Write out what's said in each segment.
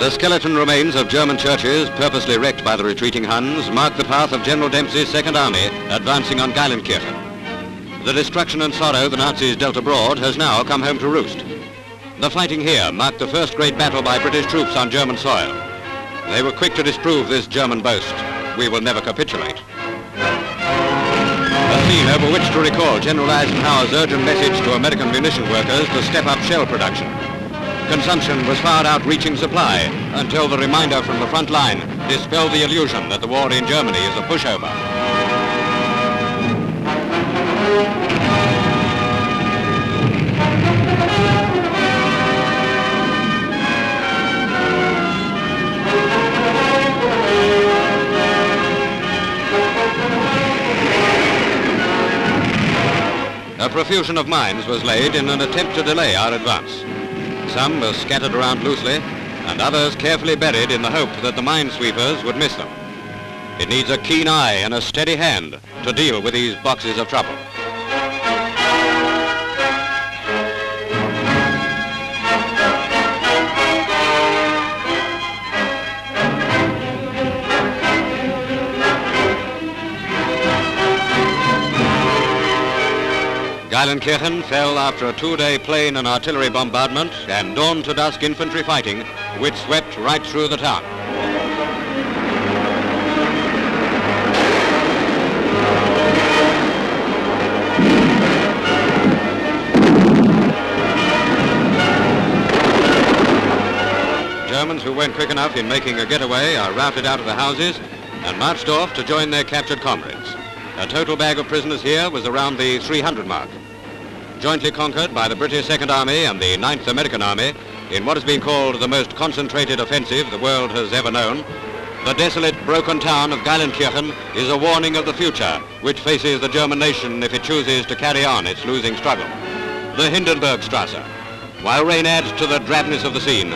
The skeleton remains of German churches, purposely wrecked by the retreating Huns, mark the path of General Dempsey's Second Army, advancing on Geilenkerchen. The destruction and sorrow the Nazis dealt abroad has now come home to roost. The fighting here marked the first great battle by British troops on German soil. They were quick to disprove this German boast. We will never capitulate. A scene over which to recall General Eisenhower's urgent message to American munition workers to step up shell production. Consumption was far outreaching supply until the reminder from the front line dispelled the illusion that the war in Germany is a pushover. A profusion of mines was laid in an attempt to delay our advance. Some were scattered around loosely, and others carefully buried in the hope that the minesweepers would miss them. It needs a keen eye and a steady hand to deal with these boxes of trouble. Geilenkerchen fell after a two-day plane and artillery bombardment and dawn to dusk infantry fighting, which swept right through the town. Germans who weren't quick enough in making a getaway are routed out of the houses and marched off to join their captured comrades. A total bag of prisoners here was around the 300 mark. Jointly conquered by the British Second Army and the 9th American Army in what has been called the most concentrated offensive the world has ever known, the desolate, broken town of Geilenkirchen is a warning of the future which faces the German nation if it chooses to carry on its losing struggle. The Hindenburgstrasse. While rain adds to the drabness of the scene,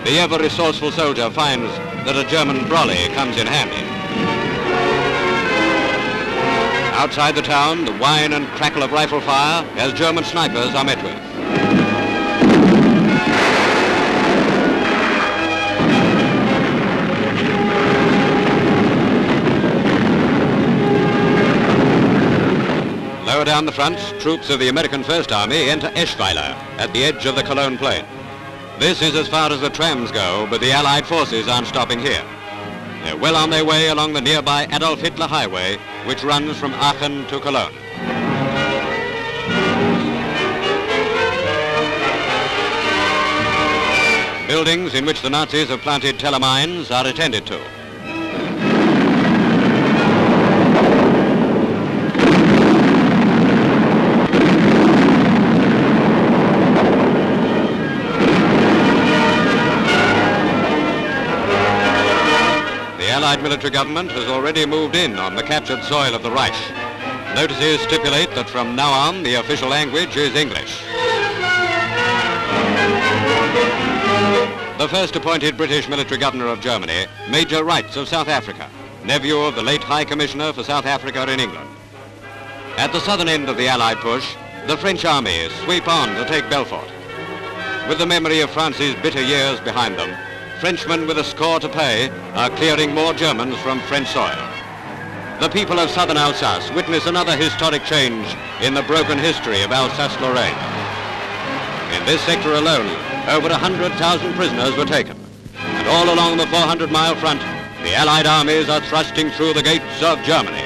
the ever-resourceful soldier finds that a German brolly comes in handy. Outside the town, the whine and crackle of rifle fire as German snipers are met with. Lower down the front, troops of the American First Army enter Eschweiler at the edge of the Cologne plain. This is as far as the trams go, but the Allied forces aren't stopping here. They're well on their way along the nearby Adolf Hitler Highway, which runs from Aachen to Cologne. Buildings in which the Nazis have planted telemines are attended to. The Allied military government has already moved in on the captured soil of the Reich. Notices stipulate that from now on the official language is English. The first appointed British military governor of Germany, Major Reitz of South Africa, nephew of the late High Commissioner for South Africa in England. At the southern end of the Allied push, the French armies sweep on to take Belfort. With the memory of France's bitter years behind them, Frenchmen with a score to pay are clearing more Germans from French soil. The people of southern Alsace witness another historic change in the broken history of Alsace-Lorraine. In this sector alone, over 100,000 prisoners were taken. And all along the 400-mile front, the Allied armies are thrusting through the gates of Germany.